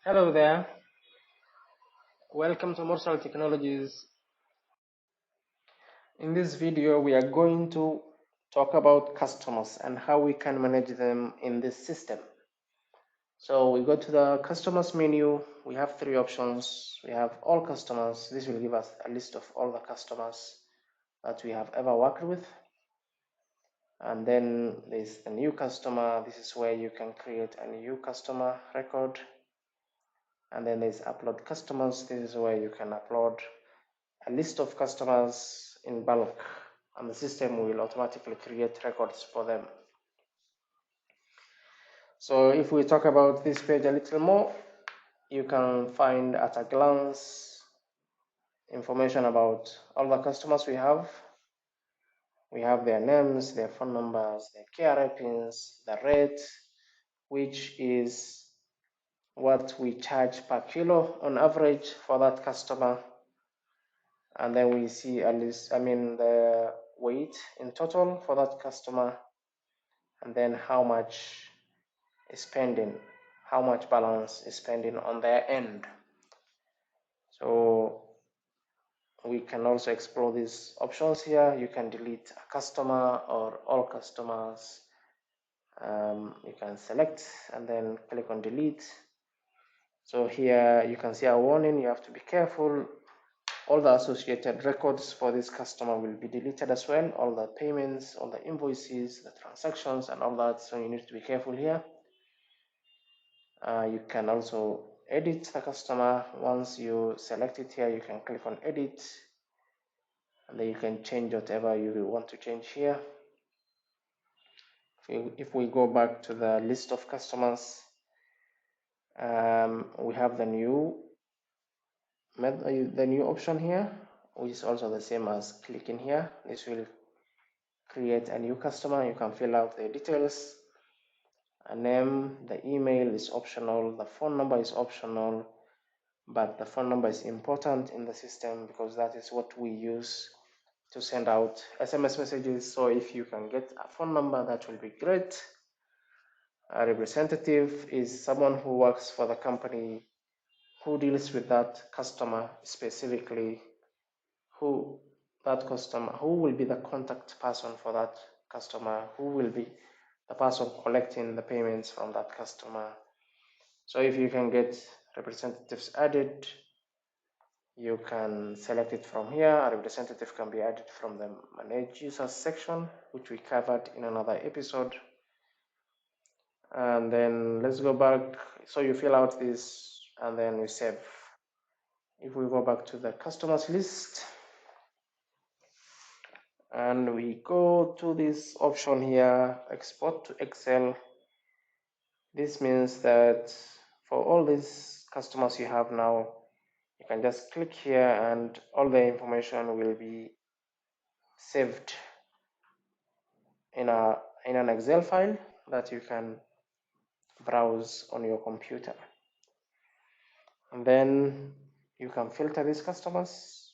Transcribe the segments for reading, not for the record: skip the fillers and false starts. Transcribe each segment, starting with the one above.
Hello there, welcome to Morsal Technologies. In this video, we are going to talk about customers and how we can manage them in this system. So we go to the customers menu. We have three options. We have all customers. This will give us a list of all the customers that we have ever worked with. And then there's the new customer. This is where you can create a new customer record. And then there's upload customers. This is where you can upload a list of customers in bulk, and the system will automatically create records for them. So if we talk about this page a little more, you can find at a glance information about all the customers we have. We have their names, their phone numbers, their KRA pins, the rate, which is what we charge per kilo on average for that customer. And then we see at least, the weight in total for that customer, and then how much is spending, how much balance is spending on their end. So we can also explore these options here. You can delete a customer or all customers. You can select and then click on delete. So here you can see a warning, you have to be careful. All the associated records for this customer will be deleted as well, all the payments, all the invoices, the transactions and all that, so you need to be careful here. You can also edit the customer. Once you select it here, you can click on edit and then you can change whatever you want to change here. If we go back to the list of customers, we have the new option here, which is also the same as clicking here. This will create a new customer. You can fill out the details, a name, the email is optional, the phone number is optional, but the phone number is important in the system because that is what we use to send out SMS messages. So if you can get a phone number, that will be great. A representative is someone who works for the company, who deals with that customer specifically, who will be the contact person for that customer, who will be the person collecting the payments from that customer. So if you can get representatives added, you can select it from here. A representative can be added from the manage users section, which we covered in another episode. And then let's go back. So you fill out this and then we save. If we go back to the customers list and we go to this option here, export to Excel, this means that for all these customers you have now, you can just click here and all the information will be saved in an Excel file that you can browse on your computer. And then you can filter these customers.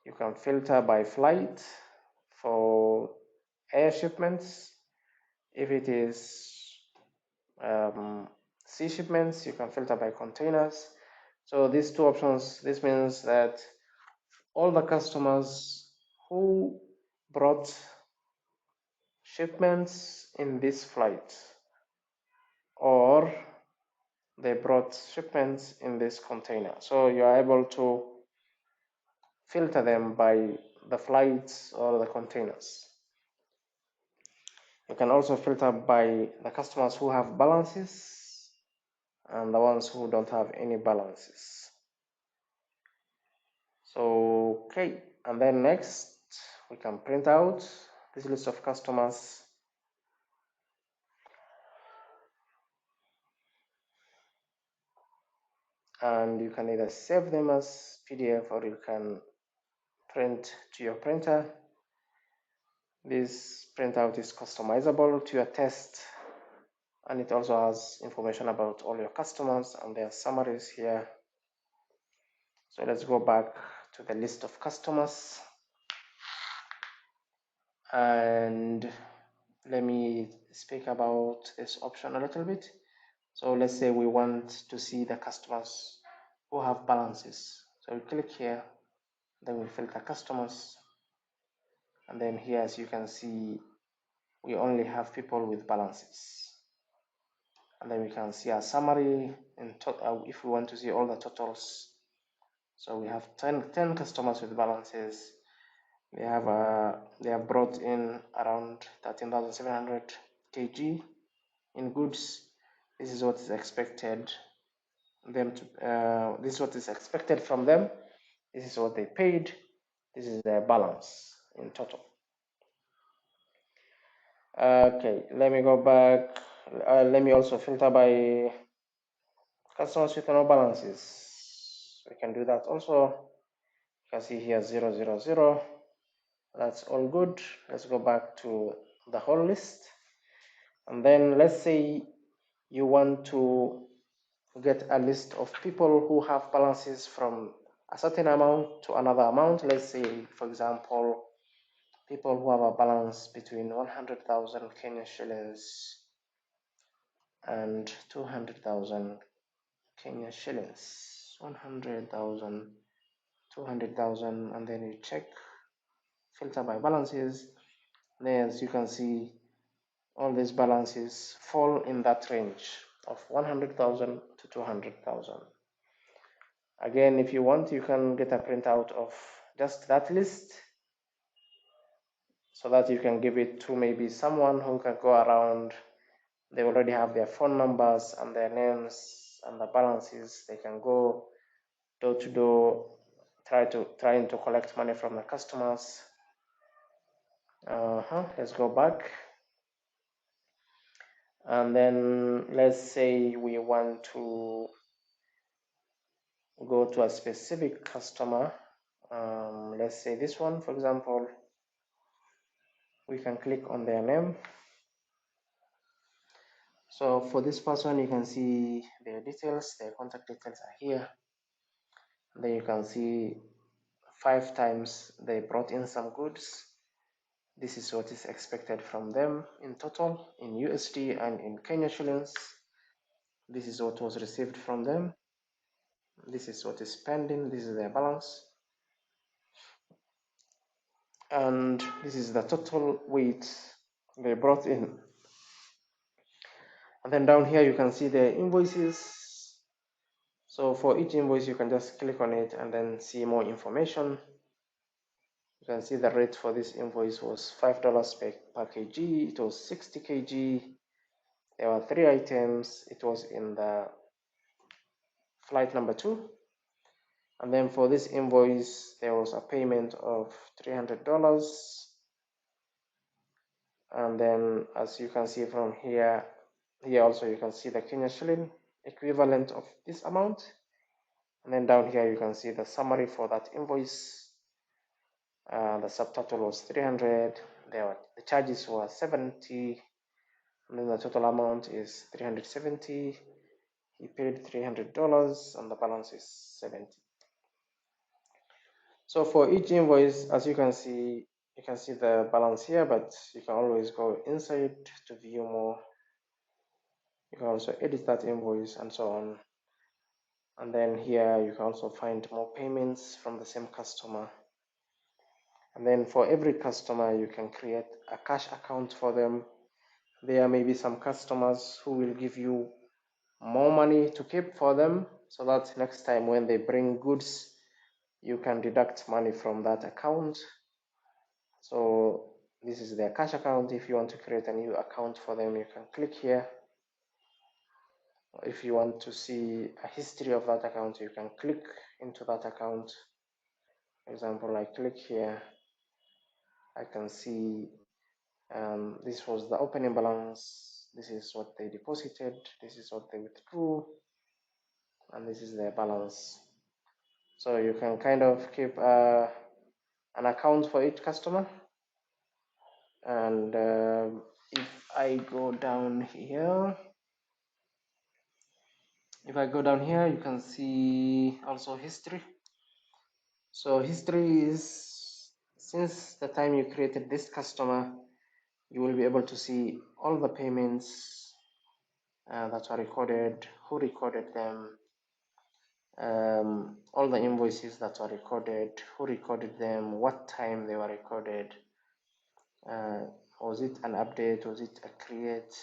You can filter by flight for air shipments. If it is sea shipments, you can filter by containers. So these two options, this means that all the customers who brought shipments in this flight, or they brought shipments in this container. So you are able to filter them by the flights or the containers. You can also filter by the customers who have balances and the ones who don't have any balances. So, okay, and then next we can print out this list of customers. And you can either save them as PDF or you can print to your printer. This printout is customizable to your test, and it also has information about all your customers and their summaries here. So let's go back to the list of customers and let me speak about this option a little bit. So let's say we want to see the customers who have balances. So we click here, then we filter customers, and then here, as you can see, we only have people with balances. And then we can see a summary in if we want to see all the totals. So we have 10 customers with balances. They have brought in around 13,700 kg in goods. This is what is expected this is what is expected from them. This is what they paid. This is their balance in total. Okay, let me go back. Let me also filter by customers with no balances. We can do that also. You can see here 000. That's all good. Let's go back to the whole list. And then let's say you want to get a list of people who have balances from a certain amount to another amount. Let's say, for example, people who have a balance between 100,000 Kenyan shillings and 200,000 Kenyan shillings. 100,000, 200,000, and then you check filter by balances. Then, as you can see, all these balances fall in that range of 100,000 to 200,000. Again, if you want, you can get a printout of just that list so that you can give it to maybe someone who can go around. They already have their phone numbers and their names and the balances. They can go door to door, trying to collect money from the customers. Let's go back. And then let's say we want to go to a specific customer. Let's say this one, for example. We can click on their name. So for this person, you can see their details, their contact details are here. Then you can see 5 times they brought in some goods. This is what is expected from them in total in USD and in Kenya shillings. This is what was received from them. This is what is pending. This is their balance. And this is the total weight they brought in. And then down here, you can see the invoices. So for each invoice, you can just click on it and then see more information. You can see the rate for this invoice was $5 per kg. It was 60 kg. There were 3 items. It was in the flight number 2. And then for this invoice, there was a payment of $300. And then as you can see from here also you can see the Kenya shilling equivalent of this amount. And then down here you can see the summary for that invoice. The subtotal was 300. The charges were 70, and then the total amount is 370. He paid $300 and the balance is 70. So for each invoice, as you can see the balance here, but you can always go inside to view more. You can also edit that invoice and so on. And then here you can also find more payments from the same customer. And then for every customer, you can create a cash account for them. There may be some customers who will give you more money to keep for them, so that next time when they bring goods, you can deduct money from that account. So this is their cash account. If you want to create a new account for them, you can click here. If you want to see a history of that account, you can click into that account. For example, I click here, I can see this was the opening balance, this is what they deposited, this is what they withdrew, and this is their balance. So you can kind of keep an account for each customer. And if I go down here, you can see also history. So history is since the time you created this customer, you will be able to see all the payments that were recorded, who recorded them, all the invoices that were recorded, who recorded them, what time they were recorded, uh, was it an update, was it a create,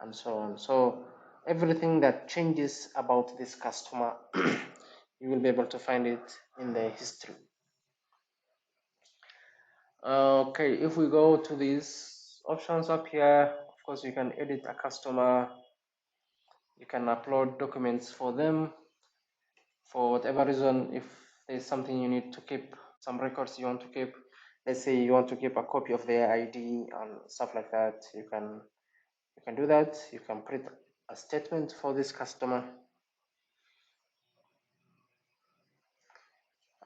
and so on. So everything that changes about this customer, you will be able to find it in the history. Okay, if we go to these options up here, of course you can edit a customer, you can upload documents for them for whatever reason. If there's something you need to keep, some records you want to keep, let's say you want to keep a copy of their ID and stuff like that, you can do that. You can create a statement for this customer,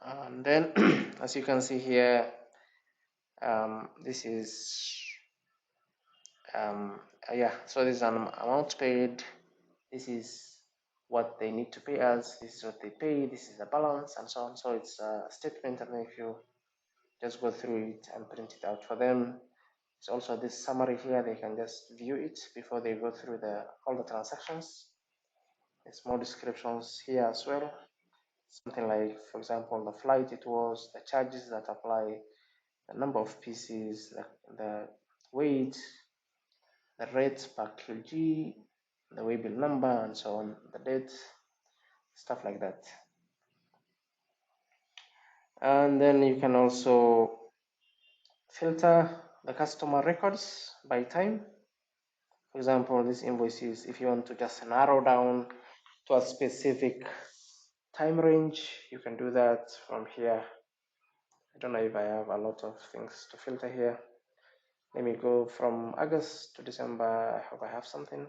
and then as you can see here, this is yeah, so this is an amount paid, this is what they need to pay us, this is what they pay, this is the balance, and so on. So it's a statement, and if you just go through it and print it out for them, it's also this summary here. They can just view it before they go through all the transactions. There's more descriptions here as well, something like, for example, the flight it was, the charges that apply, the number of pieces, the weight, the rates per kg, the waybill number, and so on, the date, stuff like that. And then you can also filter the customer records by time. For example, these invoices, if you want to just narrow down to a specific time range, you can do that from here. I don't know if I have a lot of things to filter here. Let me go from August to December. I hope I have something.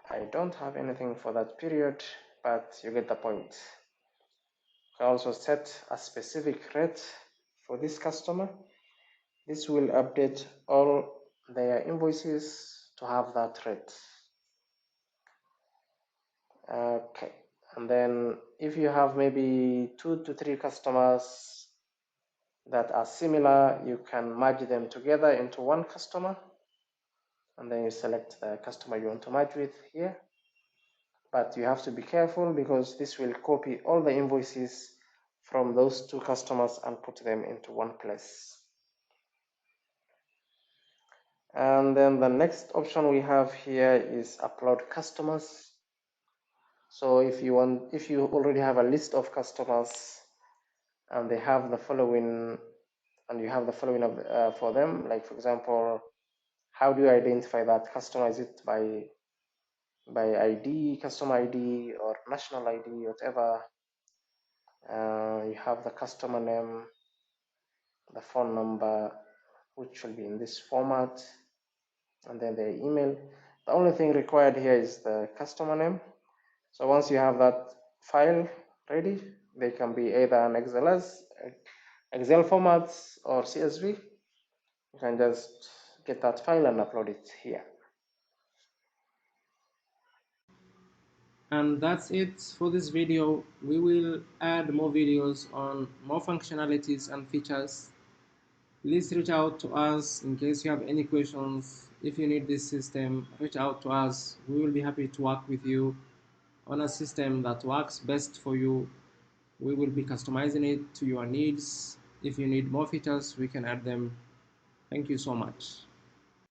I don't have anything for that period, but you get the point. I also set a specific rate for this customer. This will update all their invoices to have that rate. Okay, and then if you have maybe 2 to 3 customers that are similar, you can merge them together into one customer, and then you select the customer you want to merge with here. But you have to be careful because this will copy all the invoices from those 2 customers and put them into one place. And then the next option we have here is upload customers. So if you already have a list of customers and they have the following, and you have the following of, for them, like for example, how do you identify that customer? Is it by ID, customer ID, or national ID, whatever? You have the customer name, the phone number, which will be in this format, and then the email. The only thing required here is the customer name. So once you have that file ready, they can be either an Excel formats or CSV. You can just get that file and upload it here. And that's it for this video. We will add more videos on more functionalities and features. Please reach out to us in case you have any questions. If you need this system, reach out to us. We will be happy to work with you on a system that works best for you. We will be customizing it to your needs. If you need more features, we can add them. Thank you so much.